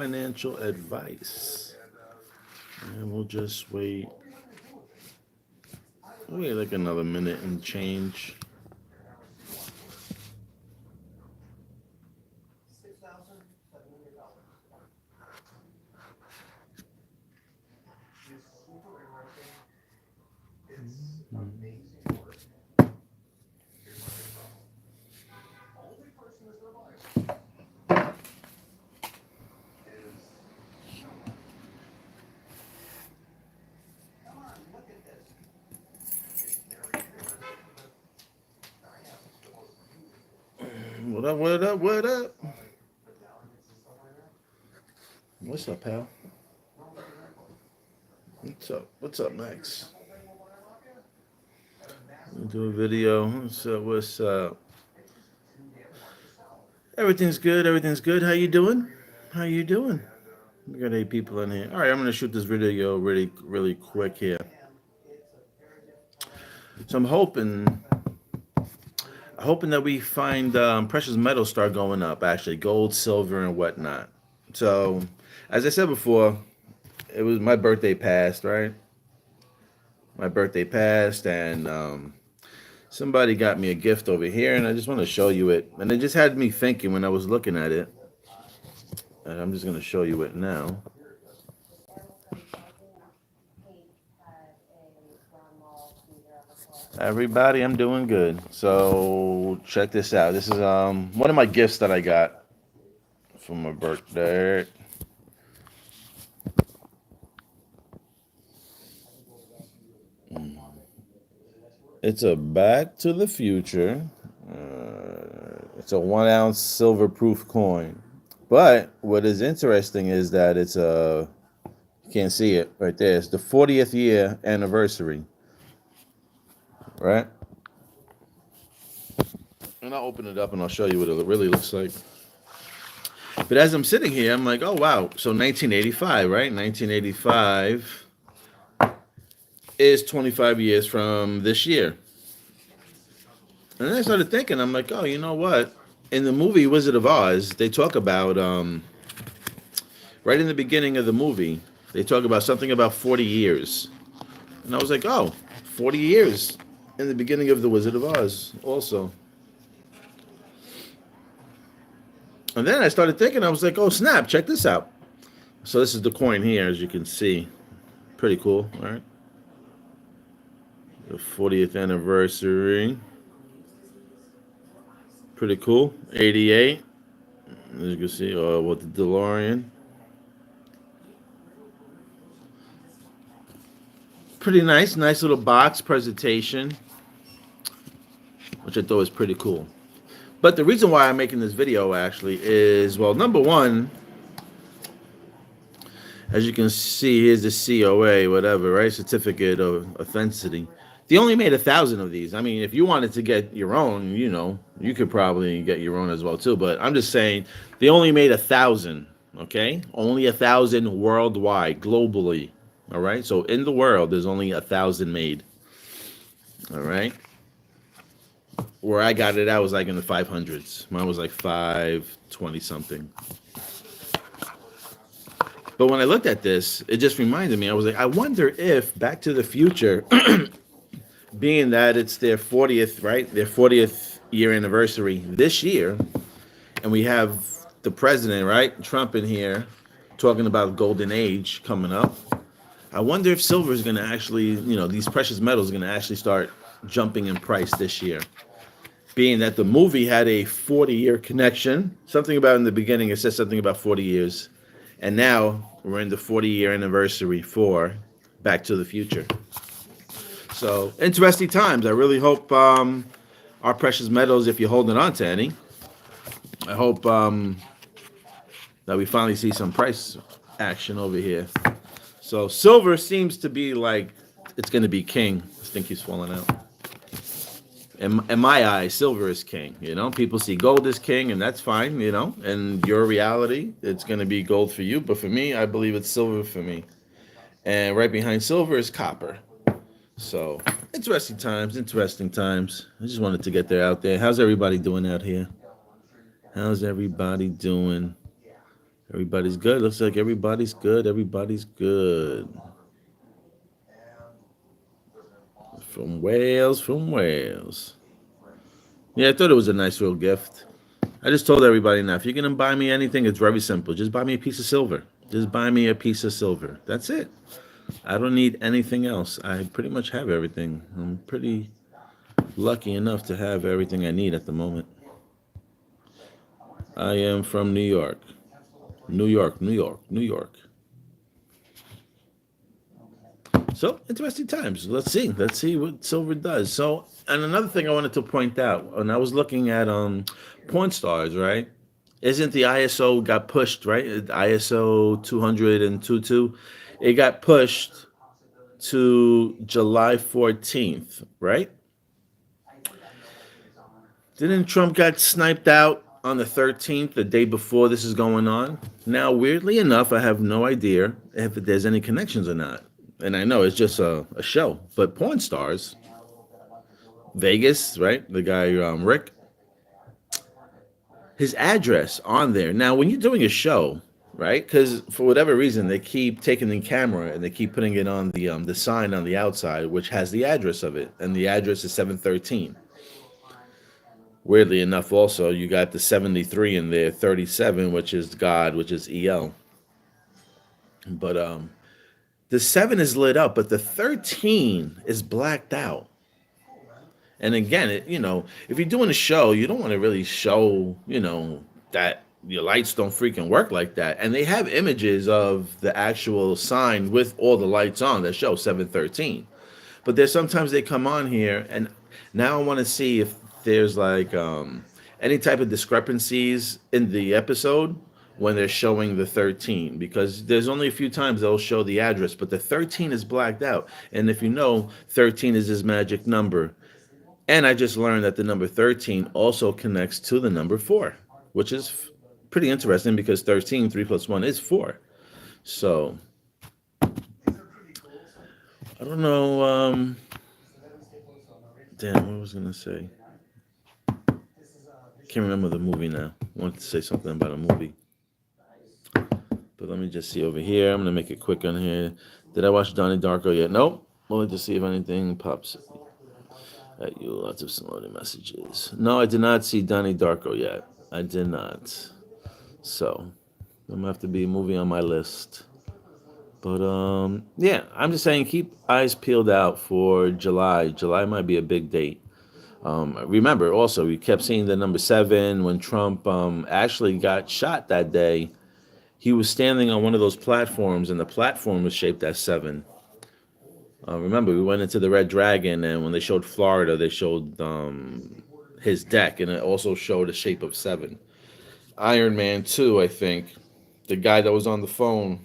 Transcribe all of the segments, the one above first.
financial advice. And we'll just wait like another minute and change. What up, what up, what up? What's up, pal? What's up, Max? We'll do a video. What's up? Everything's good, everything's good. How you doing? How you doing? We got 8 people in here. All right, I'm gonna shoot this video really quick here. So I'm hoping that we find precious metals start going up. Actually, gold, silver, and whatnot. So, as I said before, it was my birthday passed, right? My birthday passed, and somebody got me a gift over here, and I just want to show you it. And it just had me thinking when I was looking at it. And I'm just going to show you it now. Everybody, I'm doing good. So check this out. This is one of my gifts that I got for my birthday. It's a Back to the Future. It's a 1 ounce silver proof coin. But what is interesting is that it's you can't see it right there. It's the 40th year anniversary. Right? And I'll open it up and I'll show you what it really looks like. But as I'm sitting here, I'm like, oh, wow. So 1985, right? 1985 is 25 years from this year. And then I started thinking, I'm like, oh, you know what? In the movie Wizard of Oz, they talk about, right in the beginning of the movie, they talk about something about 40 years. And I was like, oh, 40 years in the beginning of the Wizard of Oz also. And then I started thinking, I was like, oh, snap, check this out. So this is the coin here, as you can see. Pretty cool, all right? The 40th anniversary. Pretty cool. 88. As you can see, with the DeLorean. Pretty nice little box presentation, which I thought was pretty cool. But the reason why I'm making this video actually is, well, number one, as you can see, here's the COA, whatever, right? Certificate of Authenticity. They only made 1,000 of these. I mean, if you wanted to get your own, you could probably get your own as well too. But I'm just saying, they only made 1,000. Okay, only 1,000 worldwide, globally. All right, so in the world, there's only 1,000 made. All right, where I got it, I was like in the 500s. Mine was like 520 something. But when I looked at this, it just reminded me. I was like, I wonder if Back to the Future, being that it's their 40th, right? Their 40th year anniversary this year, and we have the president, right, Trump in here, talking about golden age coming up. I wonder if silver is going to actually, these precious metals are going to actually start jumping in price this year. Being that the movie had a 40-year connection, something about in the beginning, it says something about 40 years. And now we're in the 40-year anniversary for Back to the Future. So interesting times. I really hope our precious metals, if you're holding on to any, I hope that we finally see some price action over here. So silver seems to be like it's going to be king. I think he's falling out. In my eyes, silver is king. People see gold as king, and that's fine. And your reality, it's going to be gold for you. But for me, I believe it's silver for me. And right behind silver is copper. So interesting times. I just wanted to get there out there. How's everybody doing out here? How's everybody doing Everybody's good. Looks like everybody's good. Everybody's good. From Wales, from Wales. Yeah, I thought it was a nice little gift. I just told everybody now, if you're gonna buy me anything, it's very simple. Just buy me a piece of silver. Just buy me a piece of silver. That's it. I don't need anything else. I pretty much have everything. I'm pretty lucky enough to have everything I need at the moment. I am from New York. New York, New York, New York. So interesting times. Let's see. Let's see what silver does. So, and another thing I wanted to point out when I was looking at porn stars, right? Isn't the ISO got pushed, right? ISO 200 and 22, it got pushed to July 14th, right? Didn't Trump got sniped out on the 13th, the day before this is going on? Now, weirdly enough, I have no idea if there's any connections or not. And I know it's just a show, but porn stars, Vegas, right? The guy, Rick, his address on there. Now, when you're doing a show, right? Because for whatever reason, they keep taking the camera and they keep putting it on the sign on the outside, which has the address of it, and the address is 713. Weirdly enough, also you got the 73 in there, 37, which is God, which is EL. But the 7 is lit up, but the 13 is blacked out. And again, if you're doing a show, you don't want to really show, that your lights don't freaking work like that. And they have images of the actual sign with all the lights on that show 713. But there's sometimes they come on here, and now I want to see if there's like any type of discrepancies in the episode when they're showing the 13, because there's only a few times they'll show the address, but the 13 is blacked out. And if you know, 13 is his magic number. And I just learned that the number 13 also connects to the number 4, which is pretty interesting because 13, 3 plus 1 is 4. So, I don't know. Damn, what was I going to say? Can't remember the movie now. I wanted to say something about a movie. But let me just see over here. I'm going to make it quick on here. Did I watch Donnie Darko yet? Nope. Wanted to see if anything pops at you. Lots of loading messages. No, I did not see Donnie Darko yet. I did not. So, I'm going to have to be a movie on my list. But, yeah, I'm just saying keep eyes peeled out for July. July might be a big date. Remember, also, we kept seeing the number 7 when Trump actually got shot that day. He was standing on one of those platforms, and the platform was shaped as 7. Remember, we went into the Red Dragon, and when they showed Florida, they showed his deck, and it also showed a shape of 7. Iron Man 2, I think, the guy that was on the phone,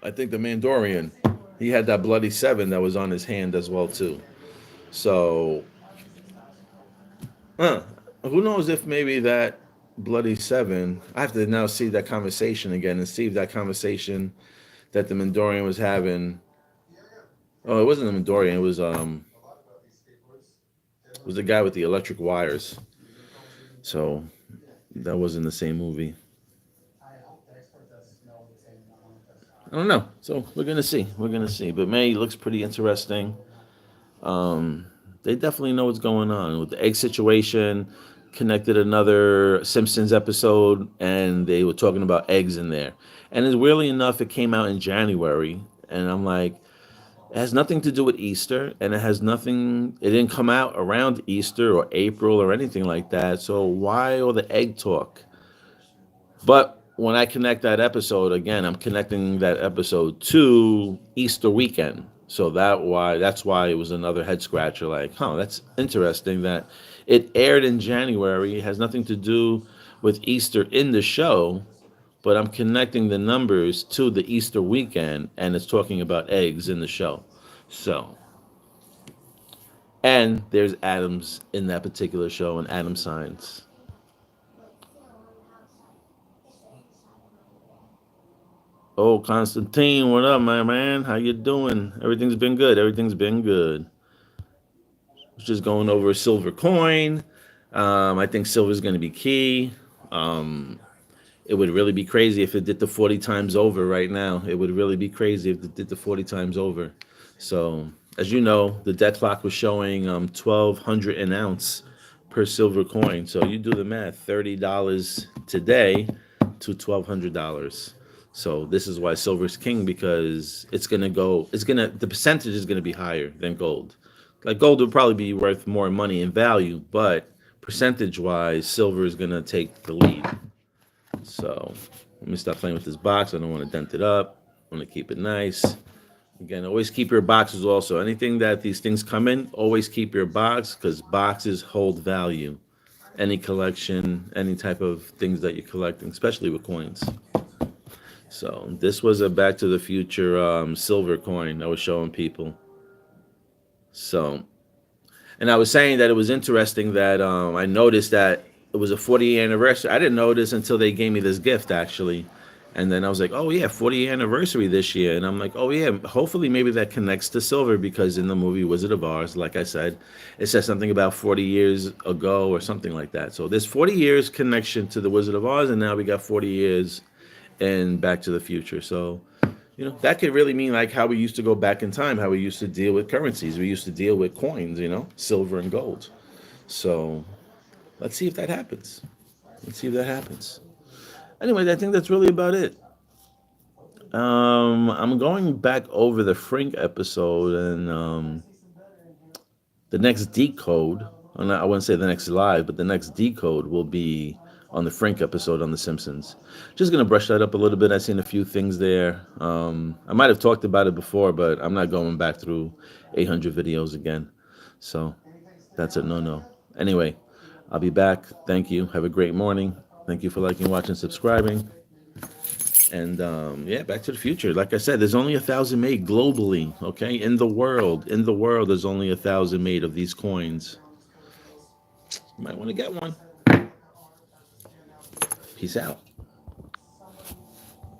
I think the Mandalorian, he had that bloody 7 that was on his hand as well, too. So, who knows if maybe that bloody 7, I have to now see that conversation again and see if that conversation that the Mandalorian was having. Oh, it wasn't the Mandalorian. It was the guy with the electric wires. So that wasn't the same movie. I don't know. So we're gonna see. We're gonna see. But May looks pretty interesting. They definitely know what's going on with the egg situation. Connected another Simpsons episode, and they were talking about eggs in there. And it's weirdly enough, it came out in January, and I'm like, it has nothing to do with Easter, and it has nothing. It didn't come out around Easter or April or anything like that. So why all the egg talk? But when I connect that episode again, I'm connecting that episode to Easter weekend. So that's why it was another head scratcher. Like, that's interesting that it aired in January. It has nothing to do with Easter in the show, but I'm connecting the numbers to the Easter weekend, and it's talking about eggs in the show. So, and there's atoms in that particular show and atom signs. Oh, Constantine, what up, my man? How you doing? Everything's been good. Everything's been good. Just going over a silver coin. I think silver is going to be key. It would really be crazy if it did the 40 times over right now. It would really be crazy if it did the 40 times over. So, as you know, the debt clock was showing 1,200 an ounce per silver coin. So you do the math, $30 today to $1,200. So this is why silver's king, because the percentage is gonna be higher than gold. Like gold would probably be worth more money in value, but percentage wise, silver is gonna take the lead. So let me stop playing with this box. I don't want to dent it up. I want to keep it nice. Again, always keep your boxes also. Anything that these things come in, always keep your box because boxes hold value. Any collection, any type of things that you're collecting, especially with coins. So this was a Back to the Future silver coin I was showing people. So, and I was saying that it was interesting that I noticed that it was a 40th anniversary. I didn't know this until they gave me this gift actually. And then I was like, oh yeah, 40th anniversary this year. And I'm like, oh yeah, hopefully maybe that connects to silver because in the movie Wizard of Oz, like I said, it says something about 40 years ago or something like that. So there's 40 years connection to the Wizard of Oz, and now we got 40 years in Back to the Future. So, that could really mean like how we used to go back in time, how we used to deal with currencies. We used to deal with coins, silver and gold. So let's see if that happens. Let's see if that happens. Anyway, I think that's really about it. I'm going back over the Frink episode and the next decode. I wouldn't say the next live, but the next decode will be on the Frink episode on The Simpsons. Just gonna brush that up a little bit. I've seen a few things there. I might have talked about it before, but I'm not going back through 800 videos again. So that's a no. Anyway, I'll be back. Thank you. Have a great morning. Thank you for liking, watching, subscribing. And yeah, Back to the Future. Like I said, there's only 1,000 made globally. Okay, in the world, there's only 1,000 made of these coins. You might want to get one. Peace out.